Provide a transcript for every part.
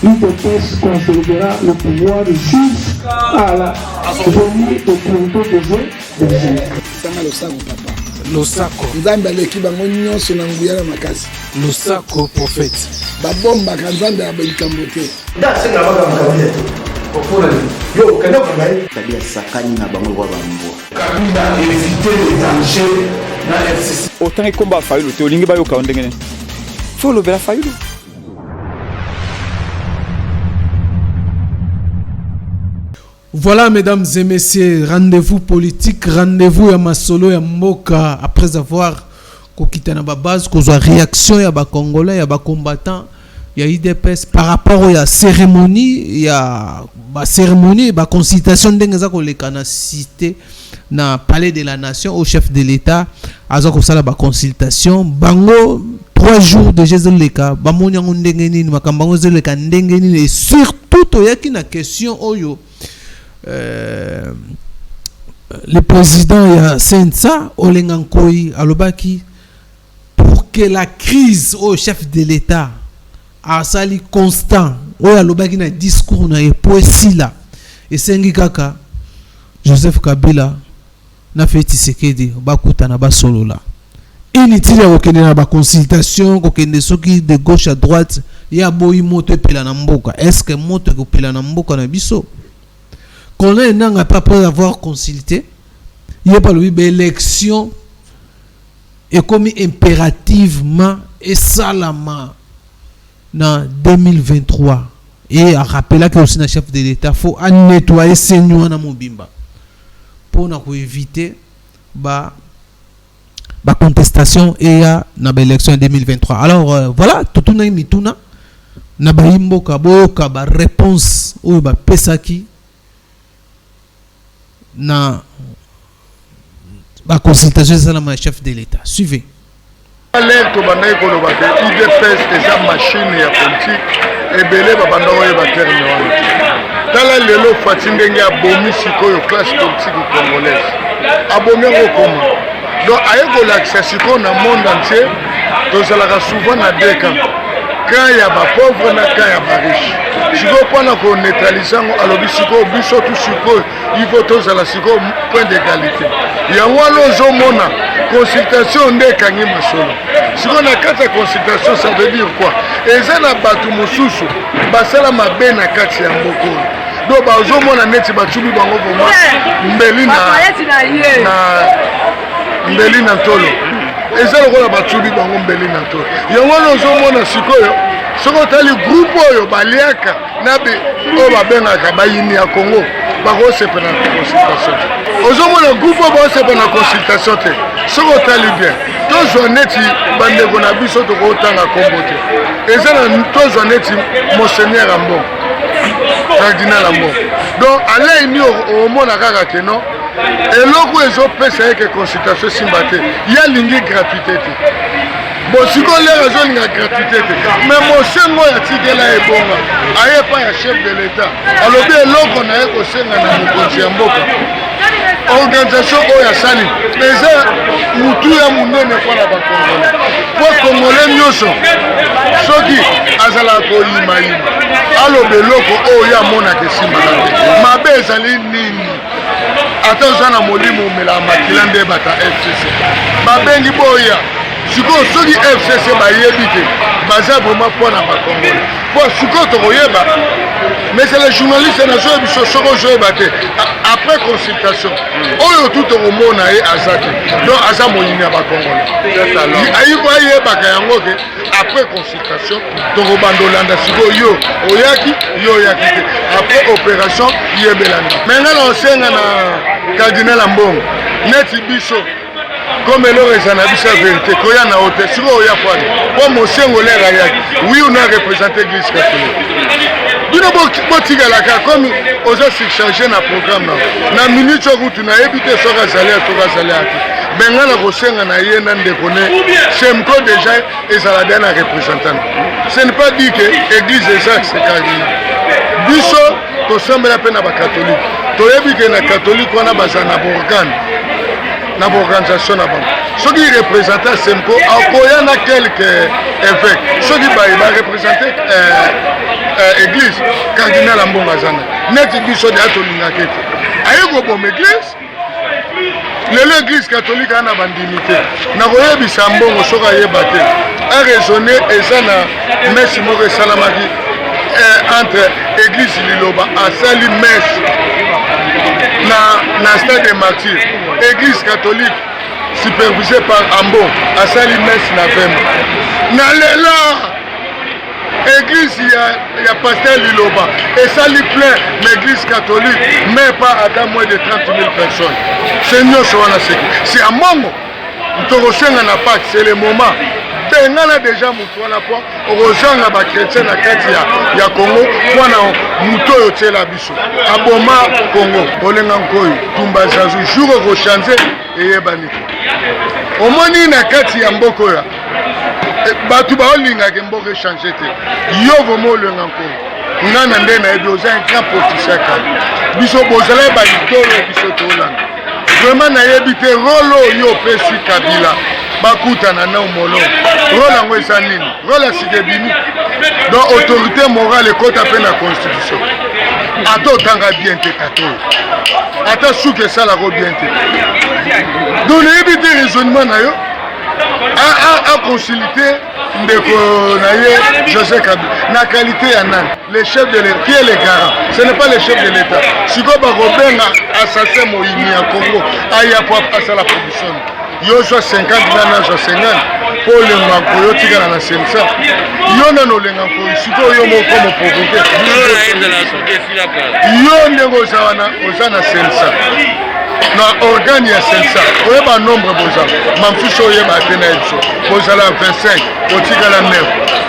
l'UDPS consolidera le pouvoir jusqu'à la venue au plutôt des jeunes. Losako. Nzambe aleki bango nyonso na nguya na makasi. Losako prophète. Babomba kanzambe ya belikambo te. Ndase na baba mkabile. Kokona ni. Yo kana kwa ngai. Tabia sakani na bango kwa bambo. Kabunda éviter les dangers na FCC. Autant combat fayulu te olingi bayoka ndengene. Faut le bela fayulu. Voilà, mesdames et messieurs, rendez-vous politique, rendez-vous à Masolo et à Mboka, après avoir quitté la base, qu'on a réaction, il y a des Congolais, il y a des combattants, il y a IDPS par rapport à la cérémonie, il y a la cérémonie, la consultation de la cité dans le palais de la nation au chef de l'État, à la consultation, bango 3 jours de Jésus le cas, bamonya ndengeni, makambango le cas ndengeni, et surtout il y a une question oyo. Le président Sensa Olengankoi Alobaki pour que la crise au chef de l'État a sali constant ou Alobaki na discours na poésie là et sengi kaka Joseph Kabila na fait Tshisekedi bakuta na ba solo là inutile ya kokende na ba consultation kokende soki de gauche à droite ya boyi moto pela na mboka est-ce que moto ko pela na mboka na biso qu'on n'a pas après avoir consulté, il n'y a pas l'élection est commis impérativement et salamment dans 2023 et à rappeler que aussi le chef de l'État faut nettoyer ces nuits dans Mobimba pour éviter la contestation et à l'élection en 2023. Alors voilà, tout le monde mituna na ba imboka boka ba réponse ou ba pesaki na la consultation de la chef de l'État. Suivez. L'IDPS est une machine politique et belé babando et baterme. Tala lelo fatindenge abomi sikoyo classe politique congolaise. Abomi comment? Donc ayeko l'accès sikoyo na monde entier, donc ça la souvent na deux camps. Quand il y a des pauvres, quand il y a des riches. Si vous pouvez neutraliser, il faut tous à la point d'égalité. Il y a une consultation de Kangima Solo. Si on a 4 consultations, ça veut dire quoi? Et ça n'a pas tout mon sous. Basala ma benne à 4 Yamboko. Donc, on a net Batsubi Bango Mbelina Tolo. Et ça, on a battubi dans un bel inato. Il y a un homme qui ce qu'on a le groupe oyo baliaka nabe o babengaka bayini ya Congo bako sepena consultation. Ozomo le groupe ba sepena consultation te. Ce qu'on a lu bien. Tozo neti bande ko na biso to ko tanga kombote. Et ça tozo neti monseigneur Ambo. Cardinal Ambo. Donc allez ni au mona kaka ke non. Et l'autre est au PCA que consultation simbate. Il y a ligne gratuité. Bon, si on les raisons de gratuité, mais mon chien moi a tiré là et bon, aïe pas un chef de l'État. Alors bien l'autre on a eu aussi un organisation oya sali. Mais ça, mutu ya munene n'est pas la Congolais. Pour Congolais nyoso, soki azala ko imaïma. Alors bien l'autre oya mona que simbate. Ma bezali nini. Attention à molimo mela makilande bata FCC. Babengi boya. Siko soki FCC ba yebite. Baza vraiment pour na ba Congolais. Pour siko to yeba. Mais c'est les journalistes nationaux biso soko joye bate. Après consultation. Oyo tout au monde na azaki. Donc aza moyini ba Congolais. Ayi ko yeba ka yango ke après consultation to bandolanda siko yo oyaki yo yaki. Après opération yebelanda. Maintenant on senga na Cardinal Ambongo neti biso comme le na biso vérité koya na hôtel siko oya kwani pour mosengo lera yaki oui on a représenté l'église catholique bino botiga la ka comme oza s'échanger na programme na minute route na éviter soka salaire bengana kosenga na yena ndekone semko déjà ezala bien na représentant. Ce n'est pas dit que l'église est c'est cardinal biso to sembela pe na ba catholique to yebi ke na catholique wana bazana borgane na organisation na bango soki représenter semko akoya na quelques évêques soki ba représenter église cardinal ya mbongo aza na neti biso deya tolingaka ete aye koboma église lelo église catholique ana bandimité nakoyebisa mbongo soki ayeba te araisonne eza na messe moko esalamaki entre église liloba asali messe na stade des martyrs église catholique supervisée par Ambo asali messe na vema na lelo église ya pasteur liloba esali plein mais église catholique mais pas à moins de 30 000 personnes c'est nyonso wana seki c'est à mongo tokosenga na Pâques c'est le moment bengana déjà mutu wana po okozanga bakretien na kati ya Congo mpona mutu oyo tiela biso aboma Congo olenga nkoyo tumba zazu jour okochange eyebani omoni na kati ya mboka oyo bato baolingaka mboka echange te yo vraimen olenga nkoyo nga na nde nayebi oza un grand politicien kaka biso bozala balitolo biso tolanda vraiment nayebi te role oyo opesi Kabila bakutana na umolo role yango eza nini role asika ebimi donc autorité morale ekota mpe na constitution ata otanga bien te tata oyo ata suki esalaka bien te donc nayebi te raisonnement na yo aconsulté ndeko na ye José Kabila na qualité ya nani le chef de l'État qui est le garant ce n'est pas le chef de l'État sikoyo bakobenga assassin moyini ya Congo aya po asala production yo zwa 50 nana zwa 50 po olenga nkoyo otikala na sensa yo nano olenga nkoyo sikoyo yo moko moprovoke yo ndenge oza na sensa na organe ya sensa oyeba nombre bozala mamsusu oyeba te na biso bozala 25 otikala 9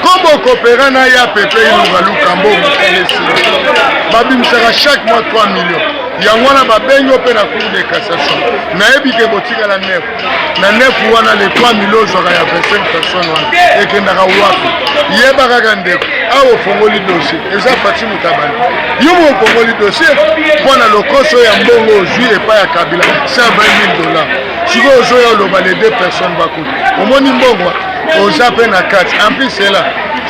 kombo okopera na ya pepe ilukaluka mbongo elesi babimisaka chaque mois 3 millions yango wana babengi mpe na cour de cassation nayebi ke botikala 9 na 9 wana le 3 millions ozwaka ya 25 personnes wana ekendaka wapi yeba kaka ndeko awa ofongoli dossier eza pati mutabani yo mo ofongoli dossier mpona lokoso ya mbongo ozwi epai ya Kabila $120 000 sikoyo ozoya oloba les 2 personnes bakuta omoni mbongo oza mpe na kati en plus ela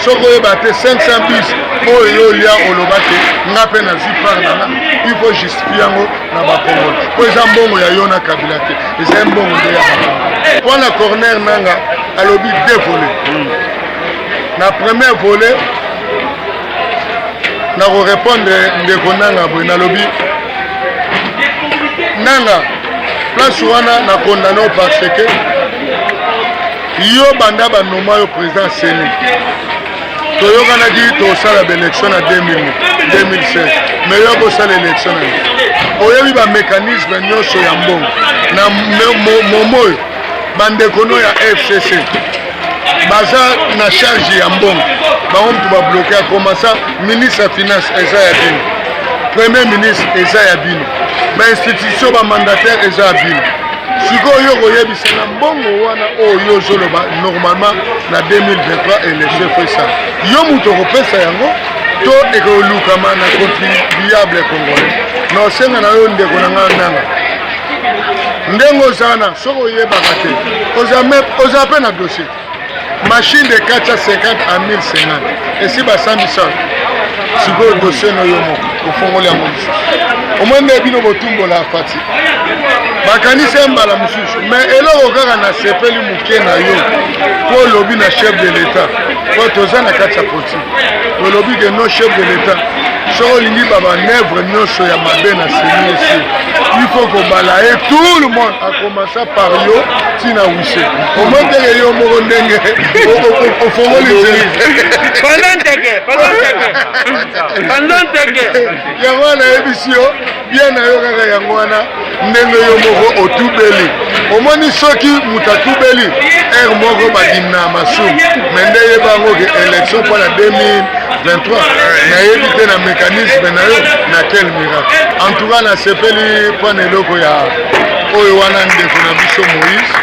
soki oyeba te 500 bis oyo yo olia oloba te nga mpe nazwi part nanga il faut justifie yango na bakongolo po eza mbongo ya yo na Kabila te eza mbongo nde ya bakongolo mpona corner nanga alobi 2 volets na premier volet nakorépondre ndeko nanga boye nalobi nanga place wana na condamné parce que yo banda banoma yo président Seni toyokanaki tosala baélection na 2016 mais yo kosala élection na oyebi bamécanisme nyonso ya mbongo na momo oyo bandeko no ya FCC baza na charge ya mbongo bango mutu babloke akomasa ministre ya finance eza ya bino premier ministre eza ya bino bainstitution bamandataire eza ya bino sikoyo koyebisa na mbongo wana oyo ozoloba normalement na 2023 élection efesa yo mutu okopesa yango to ekolukama na contribuable congolais na osenga na yo ndeko na ngai nanga ndenge ozana soki oyebaka te oza mpe na dossier machine de 450 à 1050 esi basambisa sikoyo dossier no yo moko ofongoli yango mosusu omwende bino botumbola fati bakanisa mbala mosusu mais eloko kaka nasepeli moke na yo po olobi na chef de l'état po toza na kati ya politique olobi ke no chef de l'état soki olingi bamanevre nyonso ya mabe na seni esi il faut kobala ye tout le monde akomasa par yo ntina wise omoteke yo moko ndenge ofongoli yango wana yebisi yo bien na yo kaka yango wana ndenge yo moko otubeli omoni soki mutu atubeli ere moko badimna masumu me nde yeba yango ke élection mpona 2023 nayebi te na mécanisme na yo na quel miracle en tout cas nasepeli mpona eloko ya oyo wana ndeko na biso Moïse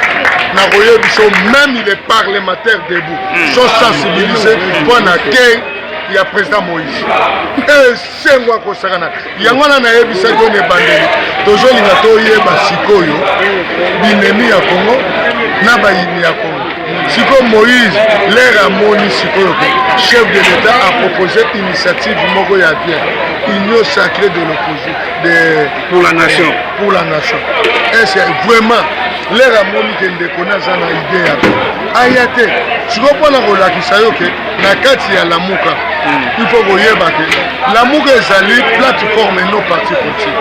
nakoyebi biso même il est parlementaire debout so sensibiliser mpona ke ya président Moïse esengo akosakana yango wana nayebisaki yo na ebandeli tozolinga toyeba sikoyo binemi ya Congo na bayini ya Congo sikoyo Moïse l'air amoni sikoyo chef de l'État a proposé initiative moko ya bien union sacrée de l'opposition pour la nation est-ce vraiment l'air amoni ke ndeko naza na idée ya aya te sikoyo mpona kolakisa yo ke na kati ya lamuka il faut koyeba ke lamuka ezali plateforme no parti politique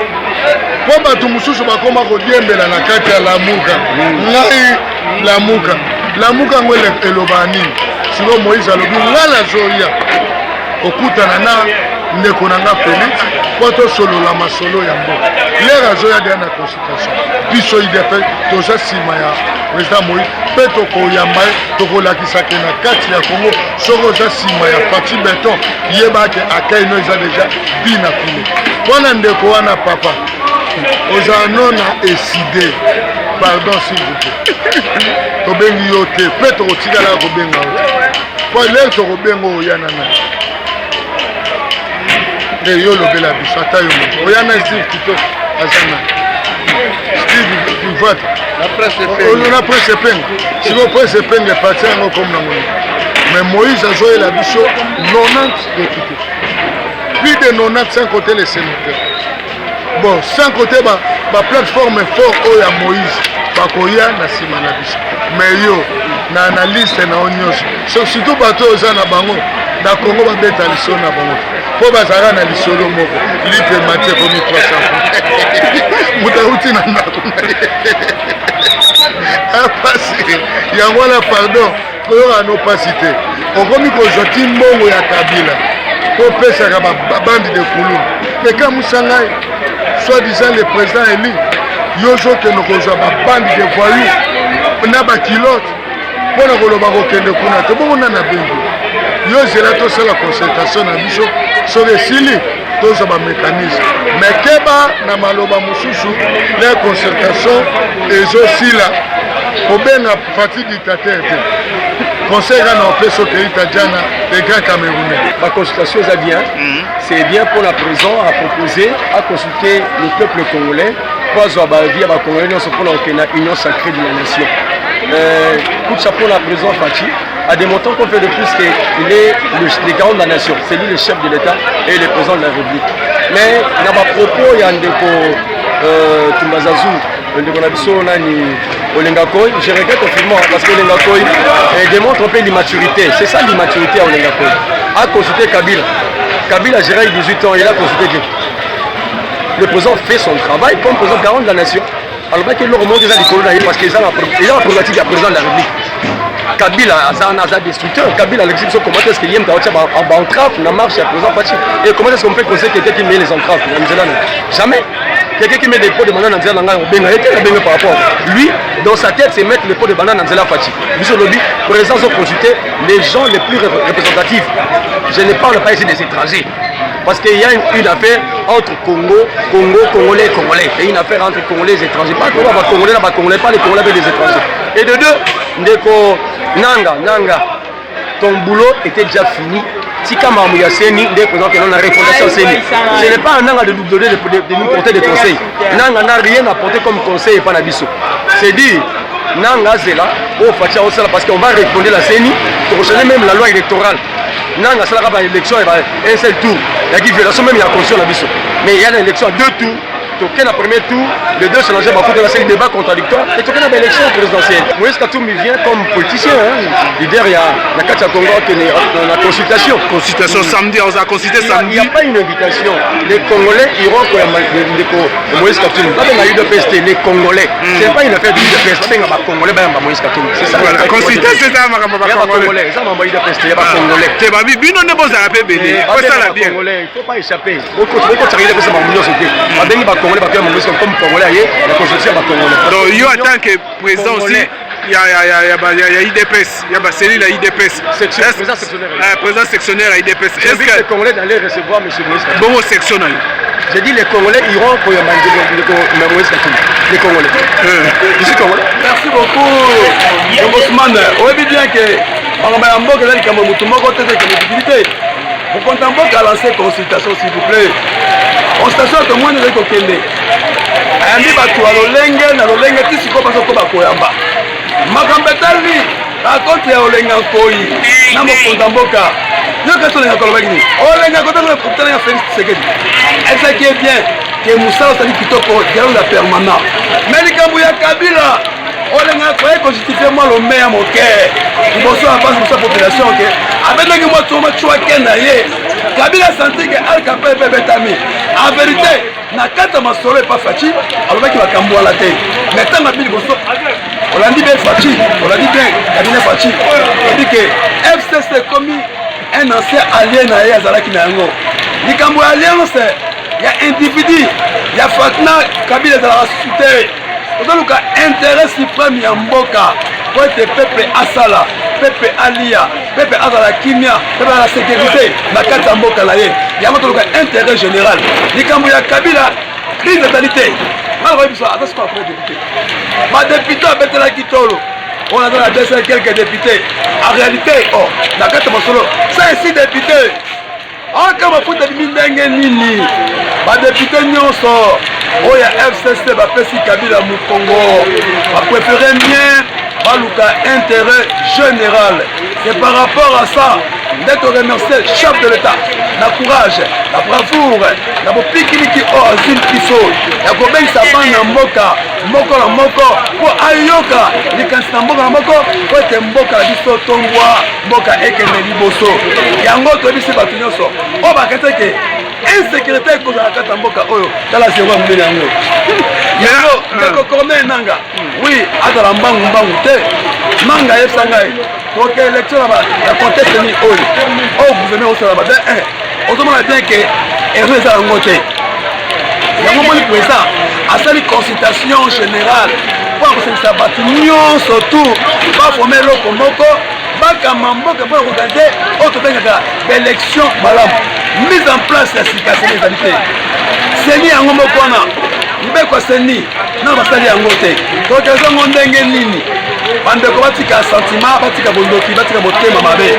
po bato mosusu bakoma kodiembela na kati ya lamuka ngai lamuka yango eloba nini sikoyo Moïse alobi ngai nazoya okutana na ndeko na nga Félix po tosolola masolo ya mboka lere azoya deya na consultation biso idp toza nsima ya président Moïse mpe tokoyamba ye tokolakisake na kati ya Congo soki oza nsima ya parti beton yebake akaino eza deja bina kule mpona ndeko wana papa ozala nona eside pardon s'il vous plaît tobengi yo te mpe tokotikalaka kobenga yo po lere tokobenga oyana na yo lobela biso ata yo moko oyana Steve Tito azana Steve Kivata na presse epenga siko presse epenga epati yango comme nango mais Moïse azoyela biso 90 députés plus de 90 sans côté les sénateurs bon sans côté plateforme fort oyo ya Moïse bakoya na nsima na biso mais yo na analyste na o nyonso surtout bato oza na bango na Congo babeta lisolo na bango po bazala na lisolo moko lipe matie komi 300 moto auti na ndako apasi yango wana pardon koyoka no pasi te okomi kozwa ti mbongo ya Kabila po pesaka babandi de kulu ekamusa ngai soi-disant le président élu yo ozokende kozwa babandi de voyou na bakilote mpona koloba kokende kuna te bongo na bengi yo zela tosala concertation na biso soki esili tozwa bamécanisme mais keba na maloba mosusu le concertation ezosila kobenga fati dictateur te conseil kana opesa okeita jana les grands Camerounais. La consultation est bien, c'est bien pour la prison à proposer, à consulter le peuple congolais pour avoir vie à la Congolais, nous sommes pour l'union sacrée de la nation. Coup de chapeau la prison Fachi, à des montants qu'on fait de plus qu'il est le garant de la nation, c'est lui le chef de l'État et le président de la République. Mais dans ma propos, il y a un déco Tumbazazou, Olengakoi, je regrette effectivement parce que Olengakoi démontre un peu l'immaturité. C'est ça l'immaturité à Olengakoi. A consulté Kabila. Kabila a géré 18 ans, il a consulté Dieu. Le président fait son travail comme président garant de la nation. Alors qu'il leur montre des colonies parce qu'ils ont la problématique du président de la République. Kabila a un destructeur. Kabila a l'exception comment est-ce qu'il y a un entrave, une marche à président Fachi. Et comment est-ce qu'on peut conseiller quelqu'un qui met les entraves? Jamais. Quelqu'un qui met des pots de banane dans Nzela Nanga, on par rapport. Lui, dans sa tête, c'est mettre les pots de banane dans Nzela Fachi. Monsieur Lobby, présence au consulter les gens les plus représentatifs. Je ne parle pas ici des étrangers. Parce qu'il y a une affaire entre Congolais et Congolais. Il y a une affaire entre Congolais et étrangers. Pas Congolais, pas les Congolais avec les étrangers. Et de deux, Ndeko Nanga, ton boulot était déjà fini. Tika Mamouya Seni, dès que nous avons la refondation Seni. Ce n'est pas un Nanga de nous donner de nous porter des conseils. Nanga n'a rien apporté comme conseil et pas Nabiso. C'est dit, Nanga Zela, au Fatia Osala, parce qu'on va refonder la Seni, pour changer même la loi électorale. Nanga Zela, il y a une élection, il y a un seul tour. Il y a une violation, même il y a conscience Nabiso. Mais il y a une élection à deux tours. Token a premier tour, les deux se lançaient beaucoup de la série de débats contradictoires et Token a une élection présidentielle. Moïse Katoumi vient comme politicien, leader, il y a la Katia Congo qui est dans la consultation. Consultation samedi, on a consulté samedi. Il n'y a pas une invitation. Les Congolais iront pour Moïse Katoumi. Là, il y a eu de pester les Congolais. Ce n'est pas une affaire de peste. Il y a Congolais, il y a Moïse Katoumi. C'est ça. La consultation, c'est ça, il y a Congolais. Ça m'a envoyé de pester, il y a Congolais. C'est pas bien, non, ne pas appeler Béni. Ça la bien. Il ne faut pas échapper. Beaucoup de choses arrivent comme ça, Congolais comme Congolais, la constitution va Congolais. Donc, il y a en tant que président aussi, il y a IDPS, il y a la IDPS. Président sectionnaire. Président sectionnaire à IDPS. Est-ce que les Congolais d'aller recevoir M. Moïse Katoumi? Bon, sectionnaire. J'ai dit les Congolais iront pour Moïse Katoumi. Les Congolais. Je suis Congolais. Merci beaucoup, Ousmane. On veut bien que on a un peu de difficulté. mokonzi ya mboka a lancé consultation s'il vous plaît. Consultation to mwana ezali kokende ayambi bato ya lolenge na lolenge ti sikoyo bazokoba koyamba makambo etali rakonte ya olenga nkoi na mokonzi ya mboka yoka tolenga kolobaki nini olenga kotalenga Félix Tshisekedi ezaki bien ke mosala osali kitoko dialogue ya permanent mais likambo ya Kabila olenga koye kojustifie mwa lome ya moke liboso ya base mosa population ke abendaki mwa toma chwake na ye Kabila santi ke alkapa epe betami en vérité na kata masolo epa faci alobaki makambo wana te mais ntango abi liboso olandi bien faci olandi bien cabinet faci ebi ke FCC komi un ancien allié na ye azalaki na yango likambo ya alliance ya individu ya Fatna Kabila ezalaka sute ozaluka intérêt suprême ya mboka po ete peuple asala peuple alia peuple azala kimia peuple azala sécurité na kati ya mboka na ye yango toluka intérêt général likambo ya Kabila crise ezali te malikoyi biso aza sikoyo après député badépute abetelaki tolo on a dans la 200 quelques députés en réalité na kati ya masolo 5-6 députés aka mafuta bimi ndenge nini badepute nyonso oyo FCC bapesi Kabila mokongo bapréféré bien baluka intérêt général. C'est par rapport à ça d'être remercié chef de l'État na courage na bravoure na bopikiliki o azil biso ya kobengisa bana mboka moko na moko po ayoka likanisi na mboka na moko po ete mboka na biso tongwa mboka ekende liboso yango toyebisi bato nyonso oyo bakete ke insécurité ekozala kati ya mboka oyo tala zero ya monene yango yango ndeko Corneille Nangaa oui azala mbangu te manga yebisa ngai toke élection ya contexte ni oyo gouverneur osala bade ozomona bien ke erreur eza yango te yango moni président asali consultation générale mpo akosangisa bato nyonso tu baforme eloko moko bakama mboka mpo akoorganize oyo tobengaka baélection malamu mise en place ya sikaseni ezali te seni yango moko wana mbeko seni na basali yango te tokezango ndenge nini bandeko batika sentiment batika bondoki batika motema mabe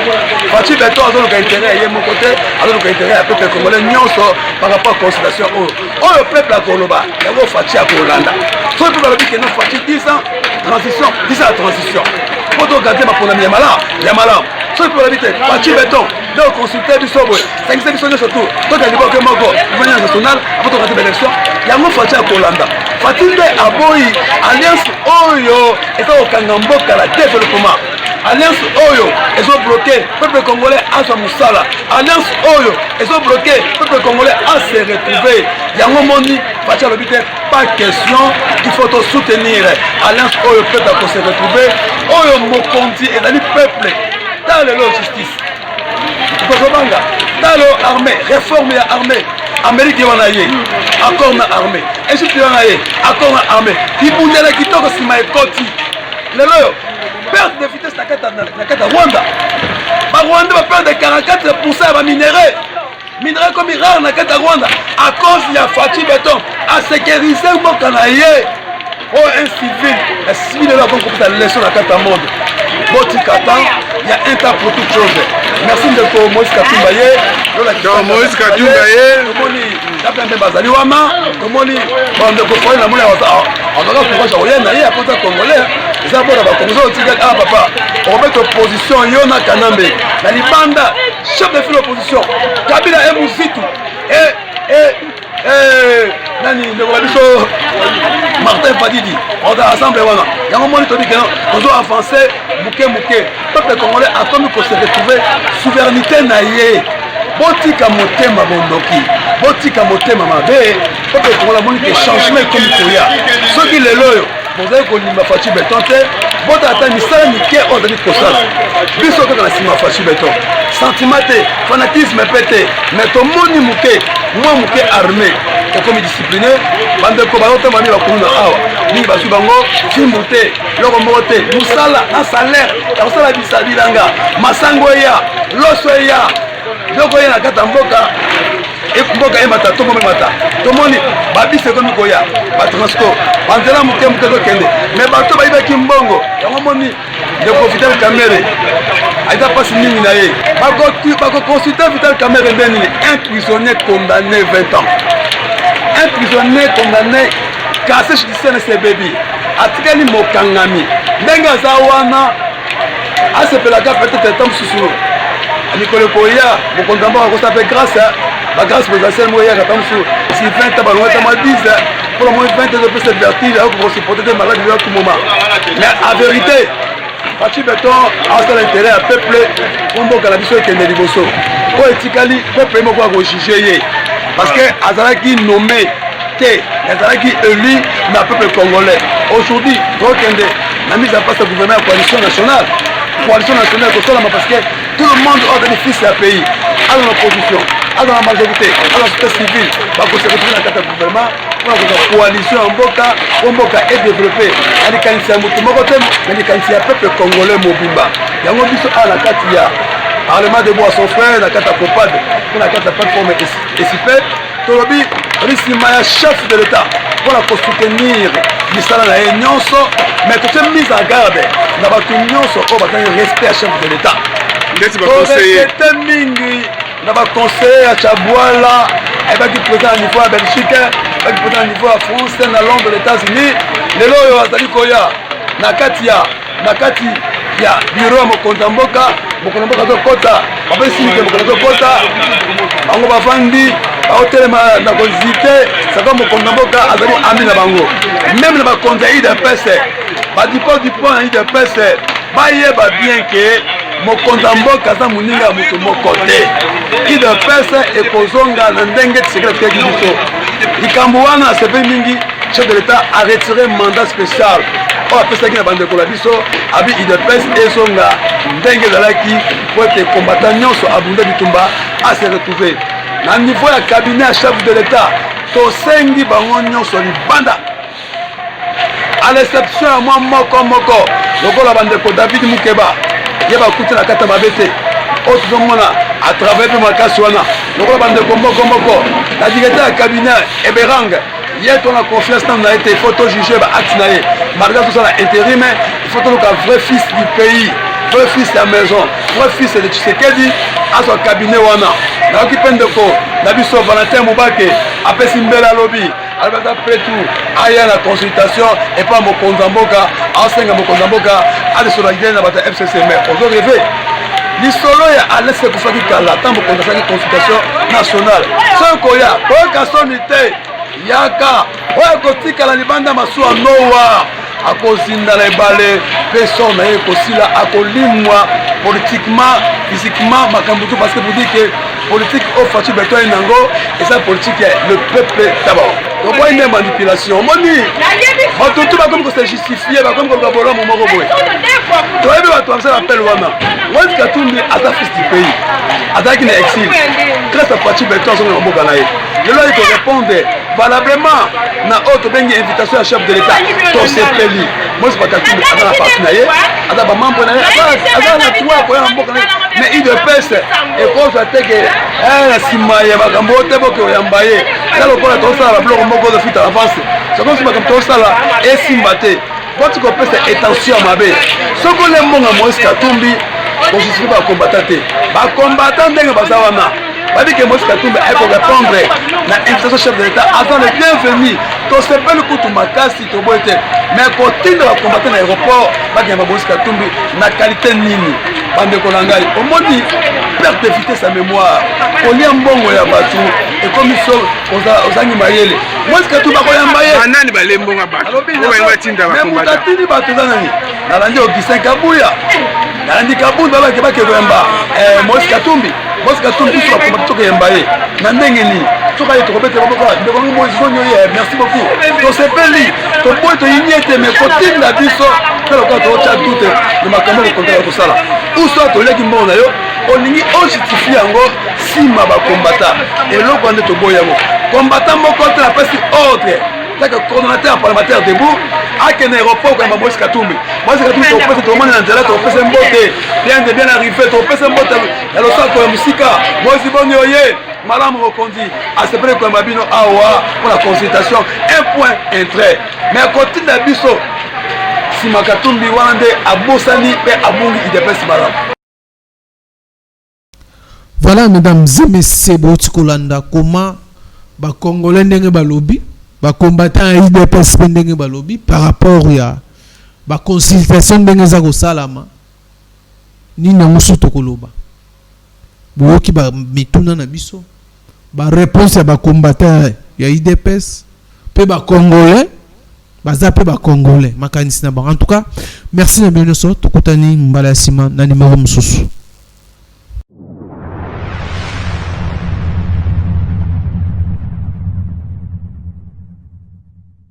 Faci Beton azoluka intérêt ye moko te azoluka intérêt ya peuple congolais nyonso par rapport à consultation oyo peuple akoloba yango Faci akolanda soki mpe balobi keno Faci 10 ans transition 10 ans ya transition po togarde maponami ya malamu soki mpe balobi te Faci Beton donc consulter biso boye sangisa biso nyonso tu toka liboke moko gouvernement national apo togarde baélection yango Faci akolanda Faci nde aboyi alliance oyo eza kokanga mboka la développement alliance oyo ezobloqué peuple congolais azwa mosala alliance oyo ezobloqué peuple congolais a se retrouver yango moni Faci alobi te pas question il faut to soutenir alliance oyo peuple ako se retrouver oyo mokonzi ezali peuple ta lelo justice tozobanga talo armée réforme ya armée Amérique wana ye accord na armée Égypte wana ye accord na armée kibundela kitoko sima ekoti lelo perte de vitesse na kata Rwanda Rwanda va perdre 44% ya baminéraux minerai comme rare na kata Rwanda à cause ya Faci Beton a sécuriser mboka na ye oh un civil là bon comme ça leçon na kata monde boti kata il y a un temps pour toute chose merci de Moïse Katumba ye Moïse Katumba ye komoni tapembe bazali wana komoni bande ko foyer na mona azaka courage oya na ye akota congolais eza bona ba congolais otika ah papa on met opposition yo na Kanambe na libanda chef de file opposition Kabila e muzitu nani ndeko biso Martin Fadidi on a ensemble wana yango moni to dikena on doit avancer muke peuple congolais a comme ko se retrouver souveraineté na ye botika motema bondoki botika motema mabe peuple congolais moni que changement comme koya soki lelo yo bozali kolimba Faci Beton te bota ata misala mike oyo ozali kosala biso kaka na nsima Faci Beton sentiment te fanatisme mpe te mais tomoni moke mwa moke armé ekomi discipliné bandeko bazotema mi bakulu na awa mingi bazwi bango fimbu te loko moko te mosala na salaire ya kosala bisa bilanga masango eya loso eya biloko eya na kati ya mboka mboka emata tongo memata tomoni babise komi koya batransport banzela moke moke tokende mais bato bayibaki mbongo yango moni ndeko Vital Kamerhe aza mpasi mingi na ye bakoconsulte Vital Kamerhe nde nini un prisonnier condamné 20 ans un prisonnier condamné cassé judiciaire na sebebi atikali mokangami ndenge aza wana asepelaka peut-être temps mosusu mikolo koya mokonzi ya mboka akosa mpe grâce bagrâce présidentielle mo eyaka temps mosusu si 20 ans balongata mwa 10 pour le moins 20 ans opesa vertige akokosupporte te maladi ya tout moment mais en vérité Fachi Beton asala intérêt ya peuple po mboka na biso ekende liboso oyo etikali peuple moko akojuge ye parce que azalaki nommé te azalaki élu na peuple congolais aujourd'hui tokende na mise en place ya gouvernement ya coalition nationale kosolama parce que tout le monde a bénéfice ya pays aza na opposition aza na majorité aza na société civile bakoseretrouve na kati ya gouvernement mpona koza coalition ya mboka po mboka edéveloppe na likanisi ya motu moko te na likanisi ya peuple congolais mobimba yango biso awa na kati ya parlement de bois son frère na kati ya copad mpo na kati ya plateforme esipe tolobi nsima ya chef de l'état mpona kosoutenir misala na ye nyonso mais totie mise en garde na bato nyonso oyo bakangi respect ya chef de l'état toresete mingi na baconseiller ya Chabwala ebaki présent na niveau ya Belgique ebaki présent na niveau ya France na Londres les États-Unis lelo oyo azali koya na kati ya bureau ya mokonzi ya mboka azokota bapesimike mokonzi azokota bango bafandi baotelema na kozite saka mokonzi ya mboka azali ami na bango même na bakonzi ya UDPS badipose du point ya UDPS bayeba bien ke mokonzi ya mboka aza moninga ya moto moko te UDPS ekozonga na ndenge tisekela teki biso likambo wana asepe mingi chef de l'état a retiré mandat spécial oyo apesaki na bandeko na biso abi UDPS ezonga ndenge ezalaki po ete kombata nyonso abunda bitumba ase retrouve na niveau ya cabinet ya chef de l'état tosengi bango nyonso libanda à l'exception ya mwa moko lokola bandeko David Mukeba ye bakuti na kati ya mabe te oyo tozomona atravers mpe makasi wana lokola bandeko moko na directeur ya cabinet Eberang ye tona confiance nano na ye te il faut tojuge baacte na ye malgré tosala intérim il faut toluka vrai fils du pays vrai fils ya maison vrai fils de Tshisekedi azwa cabinet wana nayoki mpe ndeko na biso Valentin Mubake apesi mbele alobi alibata petu aya na consultation epa mokonzi ya mboka asenga mokonzi ya mboka adesolagide na bato ya FCC mais ozoreve lisolo ya alese kufaki kala ntango mokonzi asalaki consultation nationale soki koya koyoka soni te yaka oyo akotikala libanda masuwa nowa akozinda na ebale mpe sor na ye ekosila akolimwa politiquement physiquement makambo tu parce que vous dites que politique oyo Fachi Beton ye nango eza politique ya le peuple d'abord toboyi nde manipulation omoni bato tu bakomi kose justifie bakomi koluka bolamu moko boye toyebi bato basala appel wana Moïse Katumbi aza fils du pays azalaki na exil grâce à Fachi Beton azonga na mboka na ye lelo ali korépondre valablement na oyo tobengi invitation ya chef de l'état tosepeli Moïse Katumbi aza na parti na ye aza bamembre na ye aza na droit koya na mboka na ye mais UDPS ekozwa teke na nsima ya makambo oyo te boke oyamba ye eza lokola tosala babiloko moko ozofita avance sokosi makambo tosala esimba te poti kopesa étention ya mabe soki ole mbonga Moïse Katumbi kojustifie bakombata te bakombata ndenge baza wana babike Moïse Katumbi ayekorépondre na invitation chef de l'état aza le bienvenu tosepeli kutu makasi toboye te mais kotinda bakombata na aéroport bakemba Moïse Katumbi na qualité nini bandeko na ngai omoni perte de vitesse ya mémoire kolia mbongo ya bato ekomi so ozangi mayele Moïse Katumbi akoyamba ye nani balembonga bato mais atindi bato eza nani nalandi Augustin Kabuya nalandi Kabunda babake koyamba Moïse Katumbi biso bakombata tokoyamba ye na ndenge nini soki aye tokobete baboka ndekongo Moïse zonyo ye merci beaucoup tosepeli toboyi toyini ete mais kotinda biso mpe lokola tokotya dute na makambo kokontaka tosala uso toleki mbongo na yo olingi ojustifie yango nsima bakombata eloko nde toboyi yango kombata moko te apesi ordre taka coordonnateur parlementaire debout akende aéroport koyamba Moïse Katumbi topesa tomoni na nzela topesa mbote bien arrivé topesa mbote ya losako ya mosika Moïse boni oye Madame reconduit à ce près comme Babino Awa pour la consultation. Un point intérêt. Mais à côté d'Abisso, si Makatumbi Wande a Bossani et a Bungi, il dépêche Madame. Voilà, mesdames et messieurs, Botikolanda, comment les Congolais ndenge balobi, les combattants IDPS ndenge balobi par rapport à la consultation ndenge za kosalama ni na musu tokoloba. Boki ba mituna na biso, ba réponse ya ba combattants ya IDPS, pe ba Congolais, baza pe ba Congolais, makanisi na ba. En tout cas, merci na bien so tokutani mbala sima na numéro mususu.